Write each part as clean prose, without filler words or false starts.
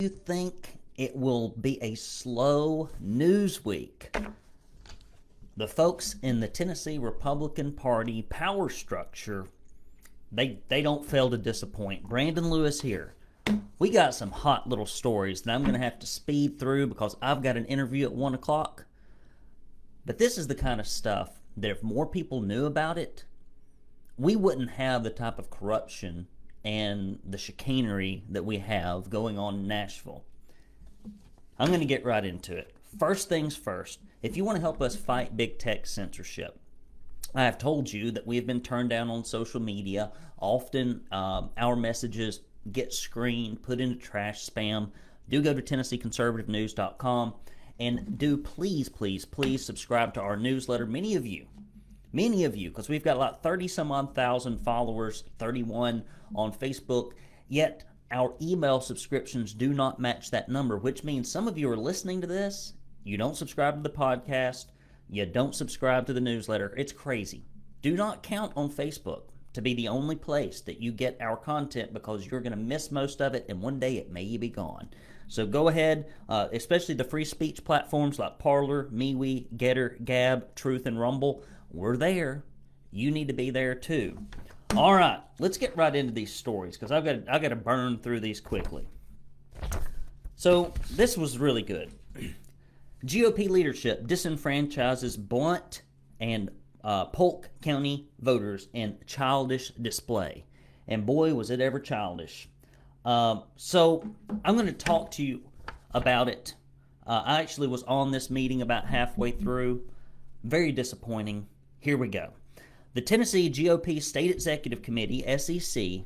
You think it will be a slow news week? The folks in the Tennessee Republican Party power structure, they don't fail to disappoint. Brandon Lewis here. We got some hot little stories that I'm going to have to speed through because I've got an interview at 1 o'clock. But this is the kind of stuff that if more people knew about it, we wouldn't have the type of corruption and the chicanery that we have going on in Nashville. I'm going to get right into it. First things first, if you want to help us fight big tech censorship, I have told you that we have been turned down on social media. Often our messages get screened, put into trash spam. Do go to TennesseeConservativeNews.com and do please subscribe to our newsletter. Many of you, because we've got like 30 some odd thousand followers, 31 on Facebook, yet our email subscriptions do not match that number, which means some of you are listening to this, you don't subscribe to the podcast, you don't subscribe to the newsletter. It's crazy. Do not count on Facebook to be the only place that you get our content because you're going to miss most of it and one day it may be gone. So go ahead, especially the free speech platforms like Parler, MeWe, Getter, Gab, Truth, and Rumble. We're there. You need to be there too. All right, let's get right into these stories because I've got to burn through these quickly. So this was really good. GOP leadership disenfranchises Blount and Polk County voters in childish display. And boy, was it ever childish. So I'm going to talk to you about it. I actually was on this meeting about halfway through. Very disappointing. Here we go. The Tennessee GOP State Executive Committee, SEC,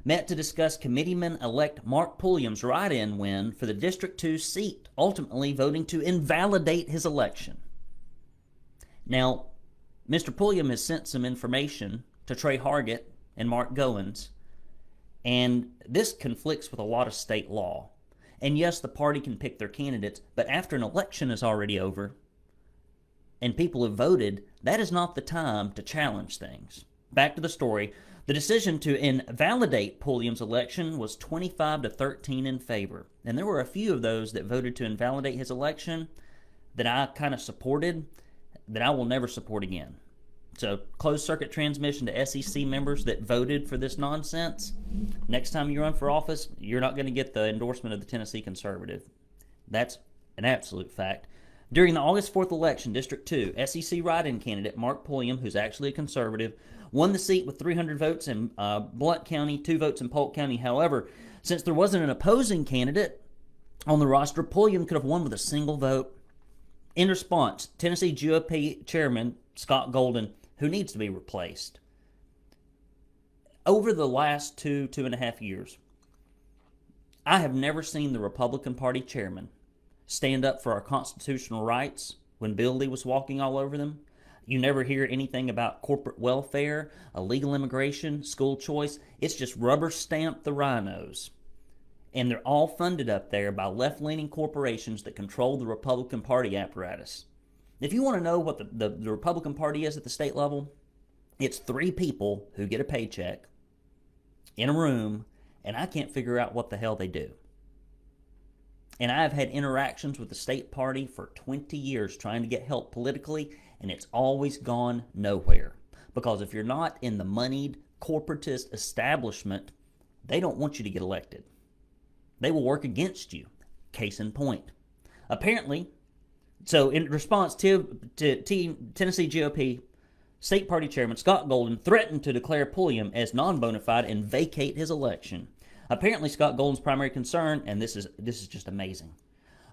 met to discuss Committeeman-elect Mark Pulliam's write-in win for the District 2 seat, ultimately voting to invalidate his election. Now, Mr. Pulliam has sent some information to Trey Hargett and Mark Goins, and this conflicts with a lot of state law. And yes, the party can pick their candidates, but after an election is already over and people have voted, that is not the time to challenge things. Back to the story. The decision to invalidate Pulliam's election was 25-13 in favor. And there were a few of those that voted to invalidate his election that I kind of supported that I will never support again. So closed circuit transmission to SEC members that voted for this nonsense. Next time you run for office, you're not going to get the endorsement of the Tennessee Conservative. That's an absolute fact. During the August 4th election, District 2, SEC write-in candidate Mark Pulliam, who's actually a conservative, won the seat with 300 votes in Blount County, 2 votes in Polk County. However, since there wasn't an opposing candidate on the roster, Pulliam could have won with a single vote. In response, Tennessee GOP Chairman Scott Golden, who needs to be replaced. Over the last 2.5 years, I have never seen the Republican Party chairman stand up for our constitutional rights when Bill Lee was walking all over them. You never hear anything about corporate welfare, illegal immigration, school choice. It's just rubber stamp the RINOs. And they're all funded up there by left-leaning corporations that control the Republican Party apparatus. If you want to know what the Republican Party is at the state level, it's 3 people who get a paycheck in a room, and I can't figure out what the hell they do. And I've had interactions with the state party for 20 years trying to get help politically, and it's always gone nowhere. Because if you're not in the moneyed corporatist establishment, they don't want you to get elected. They will work against you. Case in point. Apparently, so in response to Tennessee GOP State Party Chairman Scott Golden threatened to declare Pulliam as non-bona fide and vacate his election. Apparently, Scott Golden's primary concern, and this is just amazing.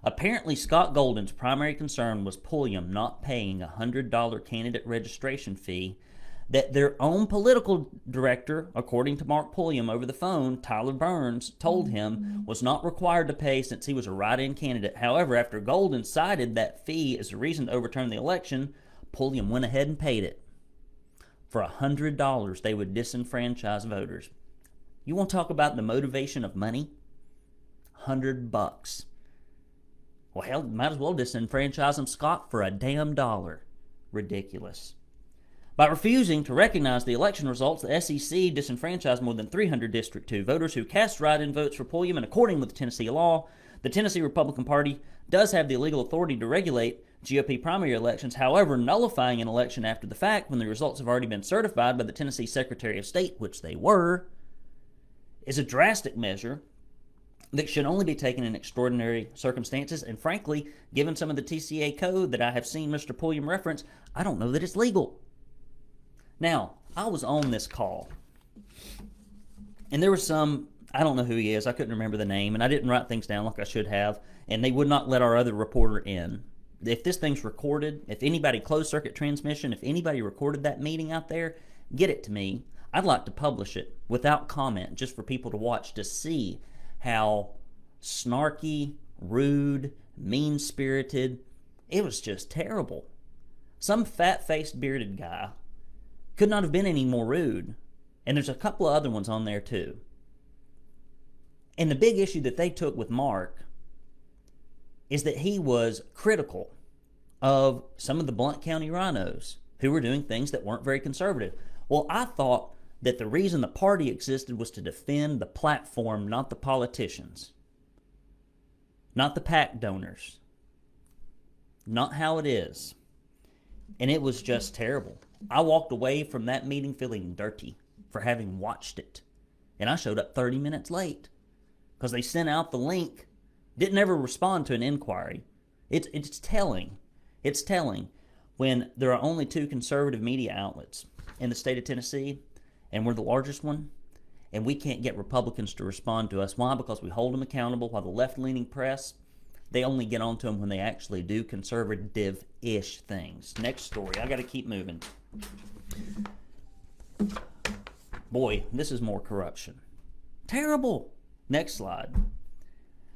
Apparently, Scott Golden's primary concern was Pulliam not paying a $100 candidate registration fee that their own political director, according to Mark Pulliam over the phone, Tyler Burns, told him was not required to pay since he was a write-in candidate. However, after Golden cited that fee as a reason to overturn the election, Pulliam went ahead and paid it. For $100, they would disenfranchise voters. You want to talk about the motivation of money? $100. Well, hell, might as well disenfranchise them, Scott, for a damn dollar. Ridiculous. By refusing to recognize the election results, the SEC disenfranchised more than 300 District 2 voters who cast write-in votes for Pulliam, and according with Tennessee law, the Tennessee Republican Party does have the legal authority to regulate GOP primary elections. However, nullifying an election after the fact when the results have already been certified by the Tennessee Secretary of State, which they were, is a drastic measure that should only be taken in extraordinary circumstances. And frankly, given some of the TCA code that I have seen Mr. Pulliam reference, I don't know that it's legal. Now, I was on this call, and there was some, I don't know who he is, I couldn't remember the name, and I didn't write things down like I should have, and they would not let our other reporter in. If this thing's recorded, if anybody closed circuit transmission, if anybody recorded that meeting out there, get it to me. I'd like to publish it without comment, just for people to watch, to see how snarky, rude, mean-spirited, it was just terrible. Some fat-faced, bearded guy could not have been any more rude. And there's a couple of other ones on there too. And the big issue that they took with Mark is that he was critical of some of the Blount County RINOs who were doing things that weren't very conservative. Well, I thought that the reason the party existed was to defend the platform, not the politicians, not the PAC donors, not how it is. And it was just terrible. I walked away from that meeting feeling dirty for having watched it. And I showed up 30 minutes late because they sent out the link, didn't ever respond to an inquiry. It's telling. It's telling when there are only 2 conservative media outlets in the state of Tennessee, and we're the largest one, and we can't get Republicans to respond to us. Why? Because we hold them accountable, while the left-leaning press, they only get onto them when they actually do conservative-ish things. Next story. I got to keep moving. Boy, this is more corruption. Terrible. Next slide.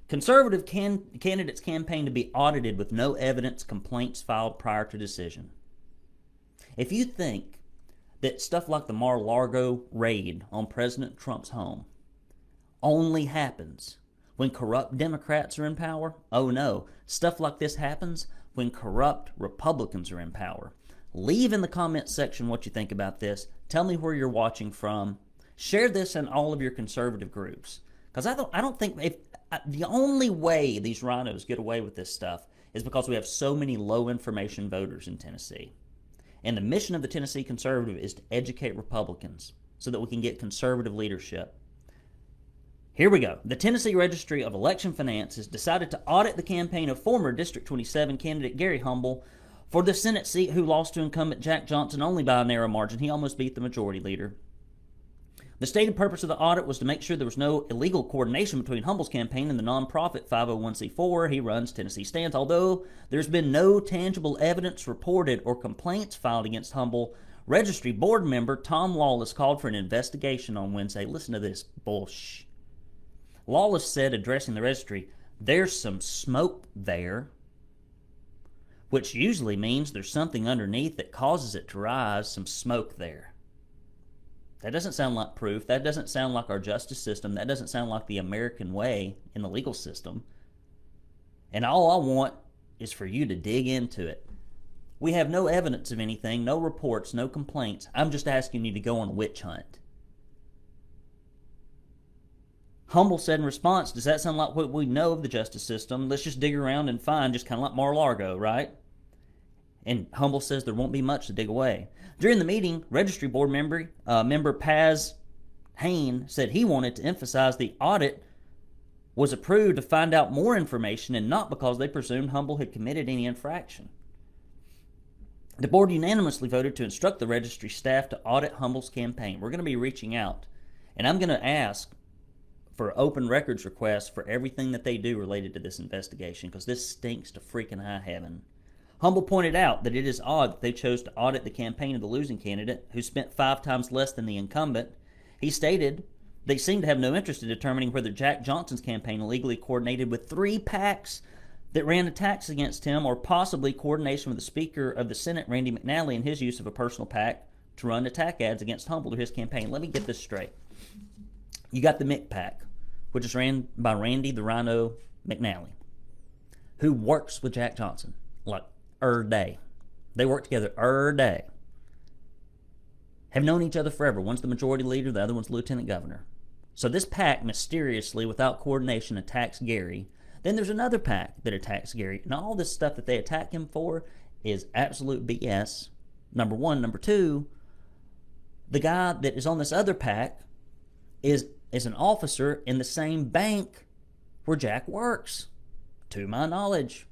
Conservative candidates campaign to be audited with no evidence, complaints filed prior to decision. If you think that stuff like the Mar-a-Lago raid on President Trump's home only happens when corrupt Democrats are in power, oh no. Stuff like this happens when corrupt Republicans are in power. Leave in the comments section what you think about this. Tell me where you're watching from. Share this in all of your conservative groups. Because I don't think, the only way these RINOs get away with this stuff is because we have so many low information voters in Tennessee. And the mission of the Tennessee Conservative is to educate Republicans so that we can get conservative leadership. Here we go. The Tennessee Registry of Election Finance has decided to audit the campaign of former District 27 candidate Gary Humble for the Senate seat, who lost to incumbent Jack Johnson only by a narrow margin. He almost beat the majority leader. The stated purpose of the audit was to make sure there was no illegal coordination between Humble's campaign and the nonprofit 501c4 he runs, Tennessee Stands. Although there's been no tangible evidence reported or complaints filed against Humble, Registry board member Tom Lawless called for an investigation on Wednesday. Listen to this bullshit. Lawless said, addressing the registry, "There's some smoke there," which usually means there's something underneath that causes it to rise, some smoke there. That doesn't sound like proof. That doesn't sound like our justice system. That doesn't sound like the American way in the legal system. And all I want is for you to dig into it. We have no evidence of anything, no reports, no complaints. I'm just asking you to go on a witch hunt. Humble said in response, "Does that sound like what we know of the justice system? Let's just dig around and find, just kind of like Mar-a-Lago, right?" And Humble says there won't be much to dig away. During the meeting, Registry Board member Paz Hain said he wanted to emphasize the audit was approved to find out more information and not because they presumed Humble had committed any infraction. The board unanimously voted to instruct the registry staff to audit Humble's campaign. We're going to be reaching out, and I'm going to ask for open records requests for everything that they do related to this investigation, because this stinks to freaking high heaven. Humble pointed out that it is odd that they chose to audit the campaign of the losing candidate, who spent 5 times less than the incumbent. He stated they seem to have no interest in determining whether Jack Johnson's campaign illegally coordinated with 3 PACs that ran attacks against him, or possibly coordination with the Speaker of the Senate, Randy McNally, in his use of a personal PAC to run attack ads against Humble or his campaign. Let me get this straight. You got the McPAC, which is ran by Randy the Rhino McNally, who works with Jack Johnson like day. They work together day. have known each other forever. One's the majority leader, the other one's the lieutenant governor. So this pack mysteriously, without coordination, attacks Gary. Then there's another pack that attacks Gary. And all this stuff that they attack him for is absolute BS, number one. Number two, the guy that is on this other pack is an officer in the same bank where Jack works, to my knowledge.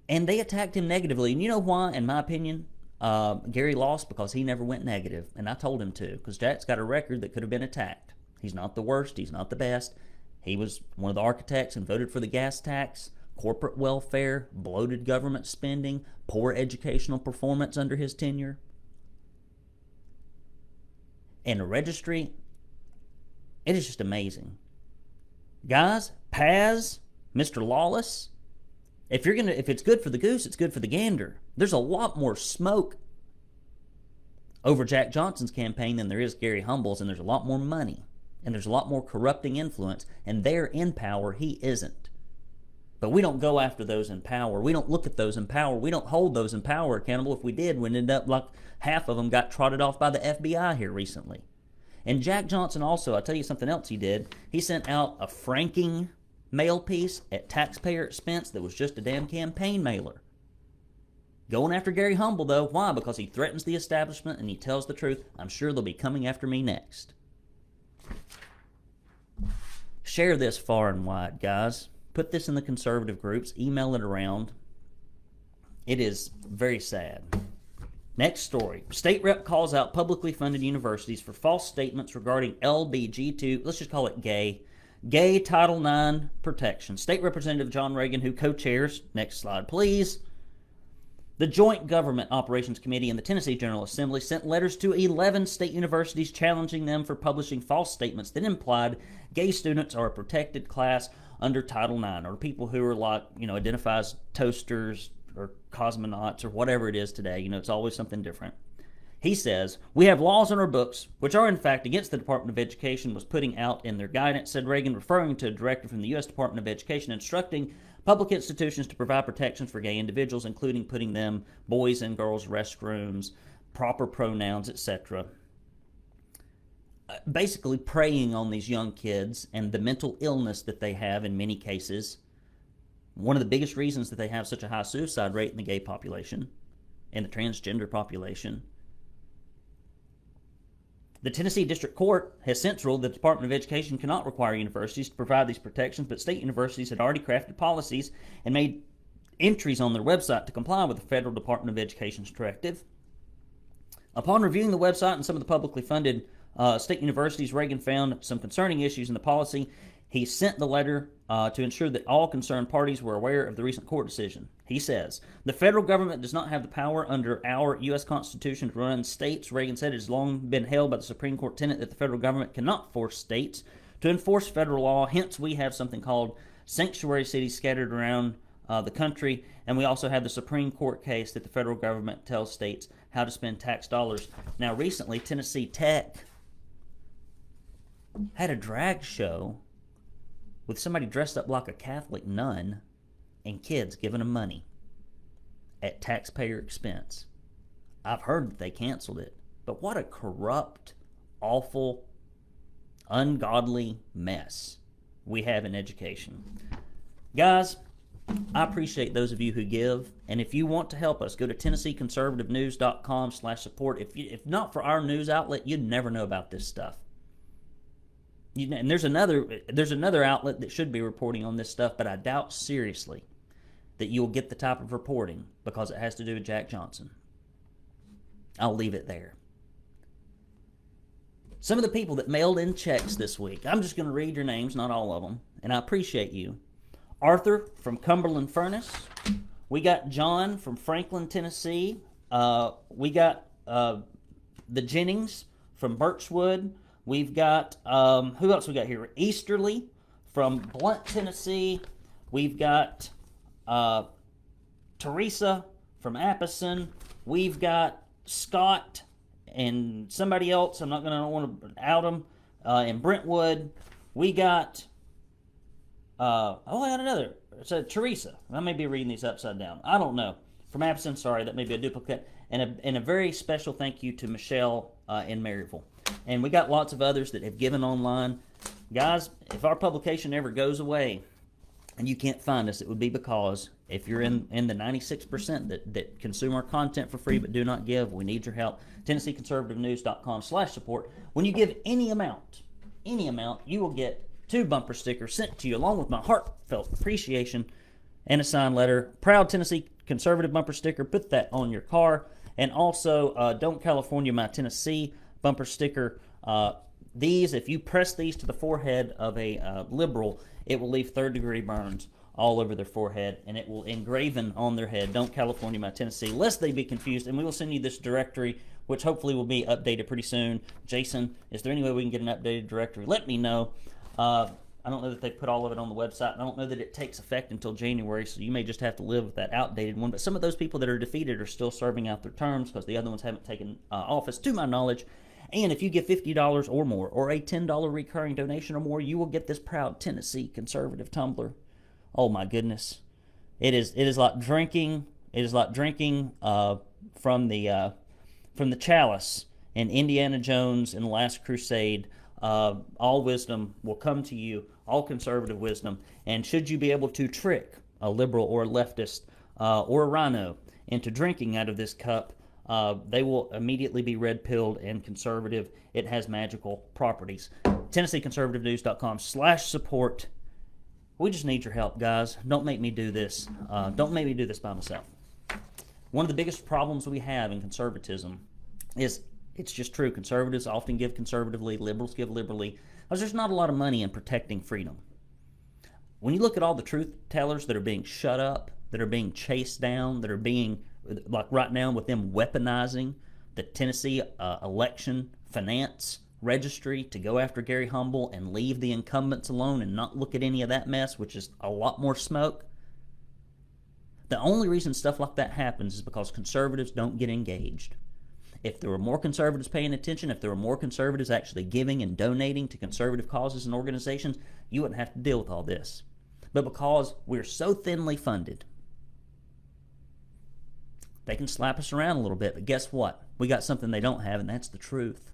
And they attacked him negatively. And you know why, in my opinion? Gary lost because he never went negative. And I told him to, because Jack's got a record that could have been attacked. He's not the worst. He's not the best. He was one of the architects and voted for the gas tax, corporate welfare, bloated government spending, poor educational performance under his tenure. And the registry, it is just amazing. Guys, Paz, Mr. Lawless, if it's good for the goose, it's good for the gander. There's a lot more smoke over Jack Johnson's campaign than there is Gary Humble's, and there's a lot more money, and there's a lot more corrupting influence, and they're in power, he isn't. But we don't go after those in power. We don't look at those in power. We don't hold those in power accountable. If we did, we'd end up like half of them got trotted off by the FBI here recently. And Jack Johnson also, I'll tell you something else he did. He sent out a franking mail piece at taxpayer expense that was just a damn campaign mailer. Going after Gary Humble, though. Why? Because he threatens the establishment and he tells the truth. I'm sure they'll be coming after me next. Share this far and wide, guys. Put this in the conservative groups. Email it around. It is very sad. Next story. State rep calls out publicly funded universities for false statements regarding LBGT, let's just call it gay Title IX protection. State Representative John Reagan, who co-chairs, next slide please, the Joint Government Operations Committee in the Tennessee General Assembly, sent letters to 11 state universities challenging them for publishing false statements that implied gay students are a protected class under Title IX, or people who are like, identify as toasters or cosmonauts or whatever it is today. It's always something different. He says, we have laws in our books which are in fact against the Department of Education was putting out in their guidance, said Reagan, referring to a directive from the U.S. Department of Education instructing public institutions to provide protections for gay individuals, including putting them boys and girls restrooms, proper pronouns, etc. Basically preying on these young kids and the mental illness that they have in many cases. One of the biggest reasons that they have such a high suicide rate in the gay population and the transgender population. The Tennessee District Court has since ruled that the Department of Education cannot require universities to provide these protections, but state universities had already crafted policies and made entries on their website to comply with the Federal Department of Education's directive. Upon reviewing the website and some of the publicly funded state universities, Reagan found some concerning issues in the policy. He sent the letter to ensure that all concerned parties were aware of the recent court decision. He says, the federal government does not have the power under our U.S. Constitution to run states. Reagan said it has long been held by the Supreme Court tenet that the federal government cannot force states to enforce federal law. Hence, we have something called sanctuary cities scattered around the country, and we also have the Supreme Court case that the federal government tells states how to spend tax dollars. Now, recently, Tennessee Tech had a drag show with somebody dressed up like a Catholic nun and kids giving them money at taxpayer expense. I've heard that they canceled it, but what a corrupt, awful, ungodly mess we have in education. Guys, I appreciate those of you who give, and if you want to help us, go to TennesseeConservativeNews.com/support. If not for our news outlet, you'd never know about this stuff. And there's another outlet that should be reporting on this stuff, but I doubt seriously that you'll get the type of reporting because it has to do with Jack Johnson. I'll leave it there. Some of the people that mailed in checks this week, I'm just going to read your names, not all of them, and I appreciate you. Arthur from Cumberland Furnace. We got John from Franklin, Tennessee. We got the Jennings from Birchwood. We've got, who else we got here? Easterly from Blunt, Tennessee. We've got Teresa from Appleton. We've got Scott and somebody else. I don't want to out them. In Brentwood. We got, I got another. It's Teresa. I may be reading these upside down. I don't know. from Addison, sorry, that may be a duplicate. And a very special thank you to Michelle in Maryville. And we got lots of others that have given online. Guys, if our publication ever goes away and you can't find us, it would be because if you're in the 96% that consume our content for free but do not give, we need your help. TennesseeConservativeNews.com/support. When you give any amount, you will get 2 bumper stickers sent to you along with my heartfelt appreciation and a signed letter. Proud Tennessee Conservative bumper sticker. Put that on your car. And also, Don't California My Tennessee bumper sticker. These, if you press these to the forehead of a liberal, it will leave third-degree burns all over their forehead, and it will engraven on their head, Don't California My Tennessee, lest they be confused. And we will send you this directory, which hopefully will be updated pretty soon. Jason, is there any way we can get an updated directory? Let me know. I don't know that they put all of it on the website. I don't know that it takes effect until January, so you may just have to live with that outdated one. But some of those people that are defeated are still serving out their terms because the other ones haven't taken office, to my knowledge. And if you give $50 or more, or a $10 recurring donation or more, you will get this proud Tennessee Conservative tumbler. Oh my goodness, it is like drinking. It is like drinking from the chalice in Indiana Jones and the Last Crusade. All wisdom will come to you, all conservative wisdom. And should you be able to trick a liberal or a leftist or a rhino into drinking out of this cup, they will immediately be red-pilled and conservative. It has magical properties. TennesseeConservativeNews.com/support. We just need your help, guys. Don't make me do this. Don't make me do this by myself. One of the biggest problems we have in conservatism is, it's just true, conservatives often give conservatively, liberals give liberally, because there's not a lot of money in protecting freedom. When you look at all the truth tellers that are being shut up, that are being chased down, that are being, like right now with them weaponizing the Tennessee election finance registry to go after Gary Humble and leave the incumbents alone and not look at any of that mess, which is a lot more smoke. The only reason stuff like that happens is because conservatives don't get engaged. If there were more conservatives paying attention, if there were more conservatives actually giving and donating to conservative causes and organizations, you wouldn't have to deal with all this. But because we're so thinly funded, they can slap us around a little bit. But guess what? We got something they don't have, and that's the truth.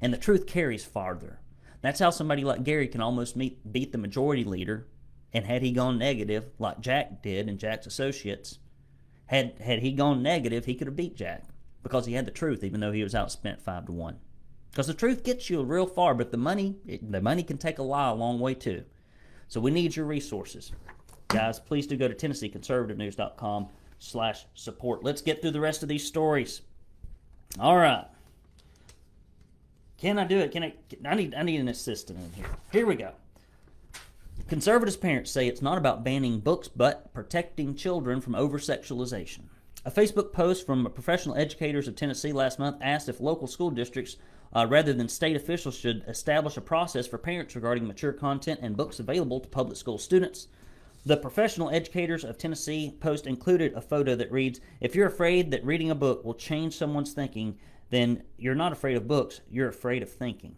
And the truth carries farther. That's how somebody like Gary can almost beat the majority leader. And had he gone negative, like Jack did and Jack's associates, had he gone negative, he could have beat Jack. Because he had the truth, even though he was outspent 5-1. Because the truth gets you real far, but the money can take a lie a long way too. So we need your resources. Guys, please do go to TennesseeConservativeNews.com/support. Let's get through the rest of these stories. All right. Can I do it? I need an assistant in here. Here we go. Conservatives' parents say it's not about banning books, but protecting children from over-sexualization. A Facebook post from professional educators of Tennessee last month asked if local school districts, rather than state officials, should establish a process for parents regarding mature content and books available to public school students. The professional educators of Tennessee post included a photo that reads, "If you're afraid that reading a book will change someone's thinking, then you're not afraid of books, you're afraid of thinking."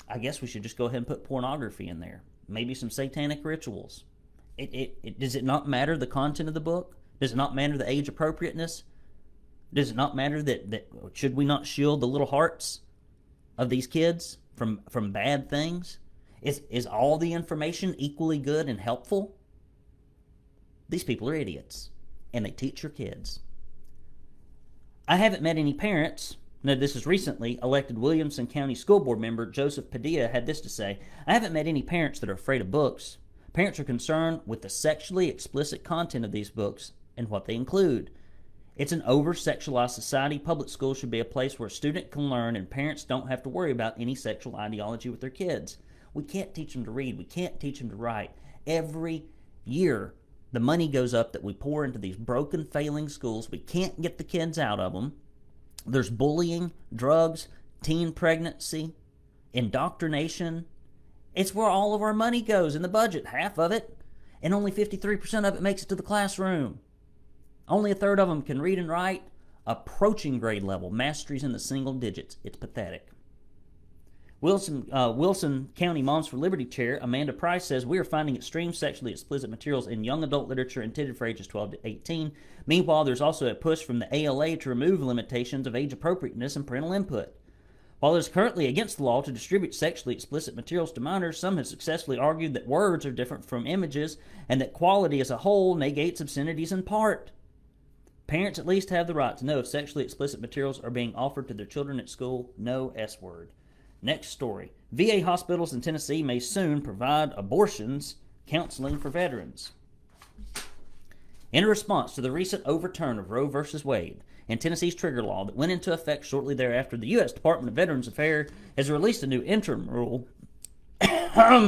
I guess we should just go ahead and put pornography in there. Maybe some satanic rituals. Does it not matter the content of the book? Does it not matter the age appropriateness? Does it not matter that should we not shield the little hearts of these kids from bad things? Is all the information equally good and helpful? These people are idiots, and they teach your kids. I haven't met any parents. Now, this is recently, elected Williamson County School Board member Joseph Padilla had this to say: "I haven't met any parents that are afraid of books. Parents are concerned with the sexually explicit content of these books and what they include. It's an over-sexualized society. Public schools should be a place where a student can learn and parents don't have to worry about any sexual ideology with their kids." We can't teach them to read. We can't teach them to write. Every year, the money goes up that we pour into these broken, failing schools. We can't get the kids out of them. There's bullying, drugs, teen pregnancy, indoctrination. It's where all of our money goes in the budget, half of it, and only 53% of it makes it to the classroom. Only a third of them can read and write, approaching grade level, masteries in the single digits. It's pathetic. Wilson County Moms for Liberty Chair Amanda Price says, we are finding extreme sexually explicit materials in young adult literature intended for ages 12 to 18. Meanwhile, there's also a push from the ALA to remove limitations of age appropriateness and parental input. While it is currently against the law to distribute sexually explicit materials to minors, some have successfully argued that words are different from images and that quality as a whole negates obscenities in part. Parents at least have the right to know if sexually explicit materials are being offered to their children at school. No S word. Next story. VA hospitals in Tennessee may soon provide abortions counseling for veterans. In response to the recent overturn of Roe v. Wade and Tennessee's trigger law that went into effect shortly thereafter, the U.S. Department of Veterans Affairs has released a new interim rule that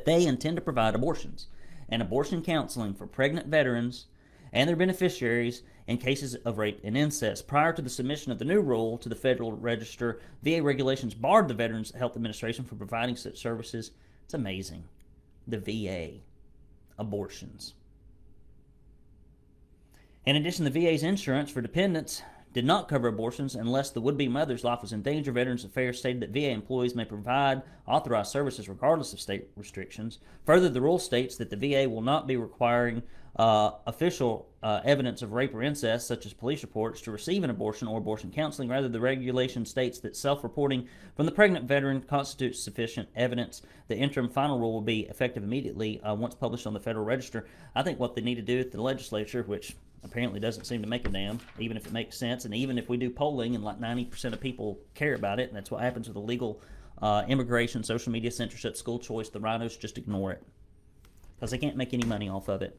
they intend to provide abortions and abortion counseling for pregnant veterans and their beneficiaries in cases of rape and incest. Prior to the submission of the new rule to the Federal Register, VA regulations barred the Veterans Health Administration from providing such services. It's amazing. The VA. Abortions. In addition, the VA's insurance for dependents did not cover abortions unless the would-be mother's life was in danger. Veterans Affairs stated that VA employees may provide authorized services regardless of state restrictions. Further, the rule states that the VA will not be requiring official evidence of rape or incest, such as police reports, to receive an abortion or abortion counseling. Rather, the regulation states that self-reporting from the pregnant veteran constitutes sufficient evidence. The interim final rule will be effective immediately once published on the Federal Register. I think what they need to do at the legislature, which apparently doesn't seem to make a damn, even if it makes sense, and even if we do polling and like 90% of people care about it, and that's what happens with illegal immigration, social media censorship, school choice, the RINOs just ignore it because they can't make any money off of it.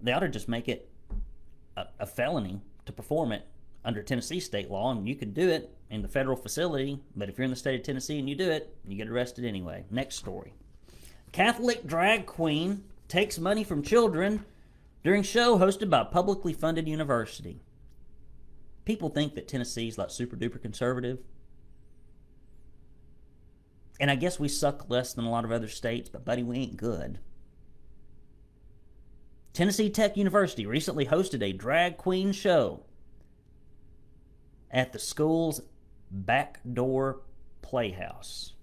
They ought to just make it a felony to perform it under Tennessee state law, and you can do it in the federal facility, but if you're in the state of Tennessee and you do it, you get arrested anyway. Next story. Catholic drag queen takes money from children during show hosted by a publicly funded university. People think that Tennessee's like super duper conservative. And I guess we suck less than a lot of other states, but buddy, we ain't good. Tennessee Tech University recently hosted a drag queen show at the school's backdoor playhouse.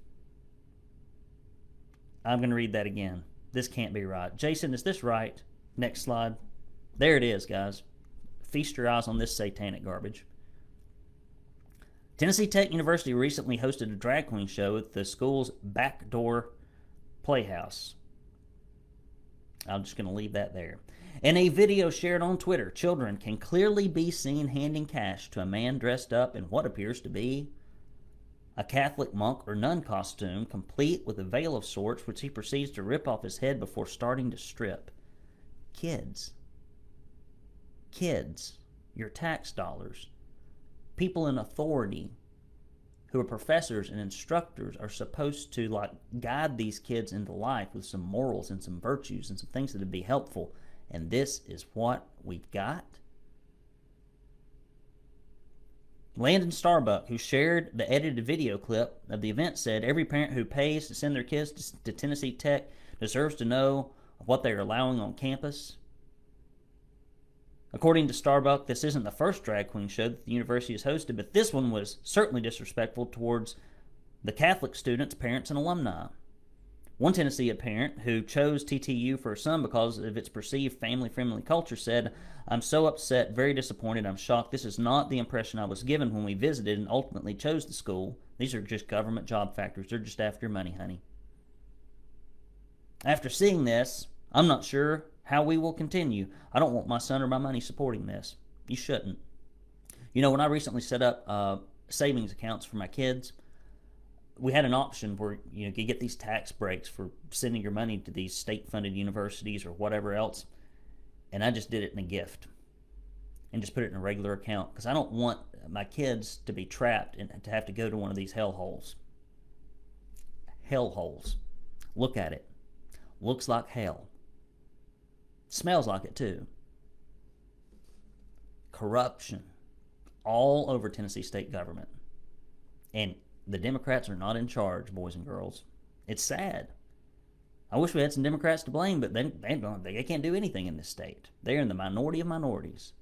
I'm going to read that again. This can't be right. Jason, is this right? Next slide. There it is, guys. Feast your eyes on this satanic garbage. Tennessee Tech University recently hosted a drag queen show at the school's backdoor playhouse. I'm just going to leave that there. In a video shared on Twitter, children can clearly be seen handing cash to a man dressed up in what appears to be a Catholic monk or nun costume, complete with a veil of sorts, which he proceeds to rip off his head before starting to strip. Kids, your tax dollars, people in authority who are professors and instructors are supposed to like guide these kids into life with some morals and some virtues and some things that would be helpful. And this is what we've got. Landon Starbuck, who shared the edited video clip of the event, said every parent who pays to send their kids to Tennessee Tech deserves to know what they are allowing on campus. According to Starbuck, this isn't the first drag queen show that the university has hosted, but this one was certainly disrespectful towards the Catholic students, parents, and alumni. One Tennessee parent who chose TTU for her son because of its perceived family-friendly culture said, "I'm so upset, very disappointed, I'm shocked. This is not the impression I was given when we visited and ultimately chose the school. These are just government job factors. They're just after your money, honey." After seeing this, I'm not sure how we will continue. I don't want my son or my money supporting this. You shouldn't. You know, when I recently set up savings accounts for my kids, we had an option where you get these tax breaks for sending your money to these state-funded universities or whatever else, and I just did it in a gift and just put it in a regular account because I don't want my kids to be trapped and to have to go to one of these hellholes. Hellholes. Look at it. Looks like hell. Smells like it too. Corruption all over Tennessee state government. And the Democrats are not in charge, boys and girls. It's sad. I wish we had some Democrats to blame, but they can't do anything in this state. They're in the minority of minorities.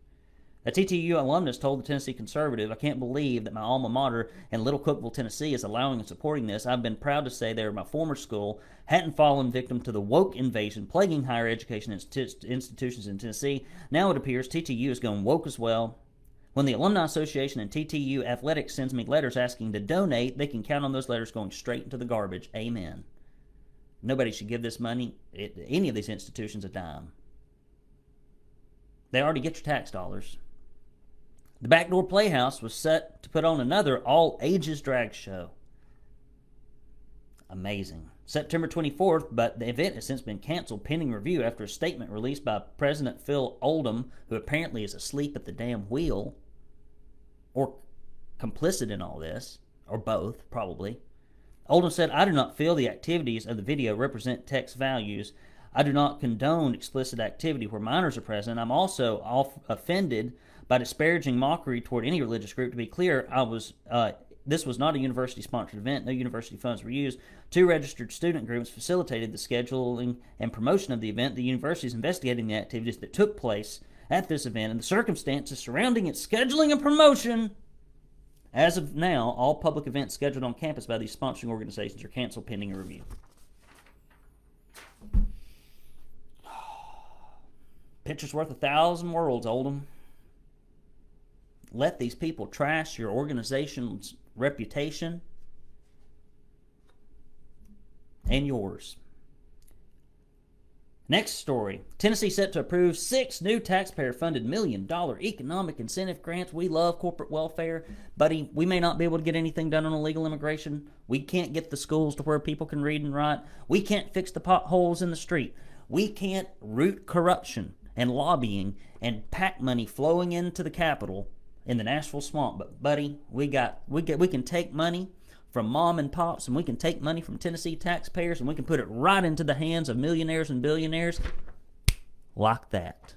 A TTU alumnus told the Tennessee Conservative, "I can't believe that my alma mater in Little Cookeville, Tennessee is allowing and supporting this. I've been proud to say they were my former school, hadn't fallen victim to the woke invasion plaguing higher education institutions in Tennessee. Now it appears TTU is going woke as well. When the Alumni Association and TTU Athletics sends me letters asking to donate, they can count on those letters going straight into the garbage. Amen." Nobody should give this money, any of these institutions, a dime. They already get your tax dollars. The Backdoor Playhouse was set to put on another all-ages drag show. Amazing. September 24th, but the event has since been canceled pending review after a statement released by President Phil Oldham, who apparently is asleep at the damn wheel, or complicit in all this, or both, probably. Oldham said, "I do not feel the activities of the video represent text values. I do not condone explicit activity where minors are present. I'm also offended by disparaging mockery toward any religious group. To be clear, this was not a university-sponsored event. No university funds were used. 2 registered student groups facilitated the scheduling and promotion of the event. The university is investigating the activities that took place at this event and the circumstances surrounding its scheduling and promotion. As of now, all public events scheduled on campus by these sponsoring organizations are canceled pending a review." Picture's worth 1,000 words, Oldham. Let these people trash your organization's reputation and yours. Next story. Tennessee set to approve 6 new taxpayer-funded $1 million economic incentive grants. We love corporate welfare. Buddy, we may not be able to get anything done on illegal immigration. We can't get the schools to where people can read and write. We can't fix the potholes in the street. We can't root corruption and lobbying and PAC money flowing into the Capitol in the Nashville swamp. But buddy, we can take money from mom and pops, and we can take money from Tennessee taxpayers, and we can put it right into the hands of millionaires and billionaires like that.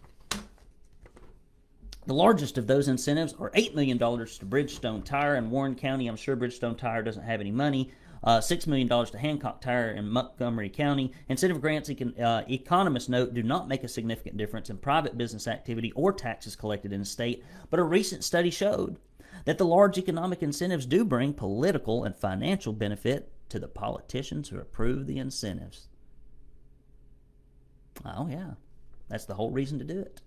The largest of those incentives are $8 million to Bridgestone Tire in Warren County. I'm sure Bridgestone Tire doesn't have any money. $6 million to Hancock Tire in Montgomery County. Incentive grants, economists note, do not make a significant difference in private business activity or taxes collected in the state, but a recent study showed that the large economic incentives do bring political and financial benefit to the politicians who approve the incentives. Oh, yeah. That's the whole reason to do it.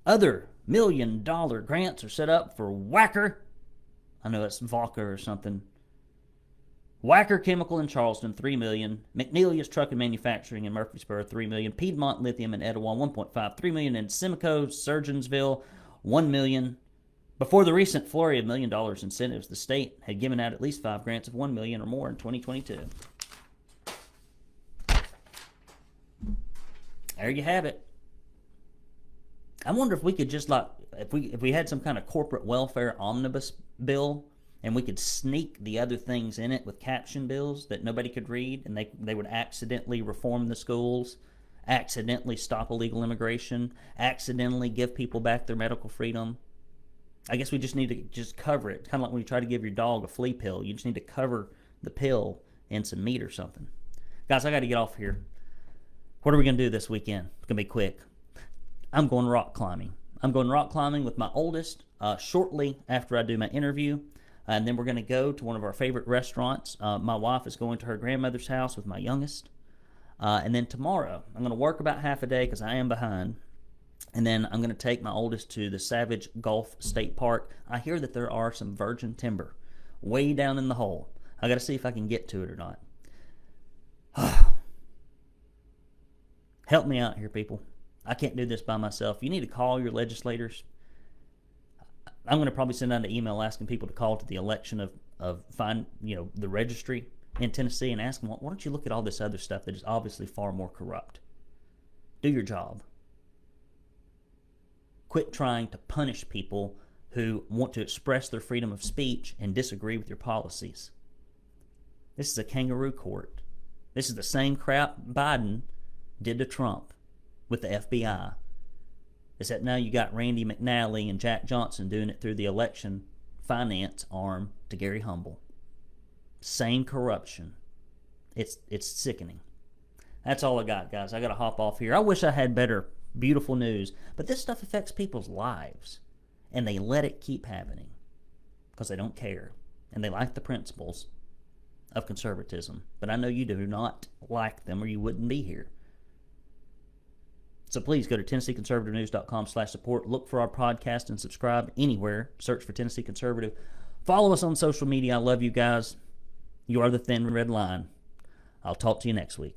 Other $1 million grants are set up for Wacker. I know it's Vodka or something. Wacker Chemical in Charleston, $3 million. McNeilius Truck and Manufacturing in Murfreesboro, $3 million. Piedmont Lithium in Etowah, $1.5, $3 million. And Simcoe Surgeonsville, $1 million. Before the recent flurry of $1 million incentives, the state had given out at least 5 grants of $1 million or more in 2022. There you have it. I wonder if we could just if we had some kind of corporate welfare omnibus bill, and we could sneak the other things in it with caption bills that nobody could read, and they would accidentally reform the schools, accidentally stop illegal immigration, accidentally give people back their medical freedom. I guess we just need to just cover it. Kind of like when you try to give your dog a flea pill. You just need to cover the pill in some meat or something. Guys, I got to get off here. What are we going to do this weekend? It's going to be quick. I'm going rock climbing. I'm going rock climbing with my oldest shortly after I do my interview. And then we're going to go to one of our favorite restaurants. My wife is going to her grandmother's house with my youngest. And then tomorrow, I'm going to work about half a day because I am behind. And then I'm going to take my oldest to the Savage Gulf State Park. I hear that there are some virgin timber way down in the hole. I got to see if I can get to it or not. Help me out here, people. I can't do this by myself. You need to call your legislators. I'm going to probably send out an email asking people to call to the election of the registry in Tennessee and ask them, why don't you look at all this other stuff that is obviously far more corrupt? Do your job. Quit trying to punish people who want to express their freedom of speech and disagree with your policies. This is a kangaroo court. This is the same crap Biden did to Trump with the FBI. Except now you got Randy McNally and Jack Johnson doing it through the election finance arm to Gary Humble. Same corruption. It's sickening. That's all I got, guys. I got to hop off here. I wish I had better beautiful news. But this stuff affects people's lives, and they let it keep happening because they don't care, and they like the principles of conservatism. But I know you do not like them, or you wouldn't be here. So please go to TennesseeConservativeNews.com/support. Look for our podcast and subscribe anywhere. Search for Tennessee Conservative. Follow us on social media. I love you guys. You are the thin red line. I'll talk to you next week.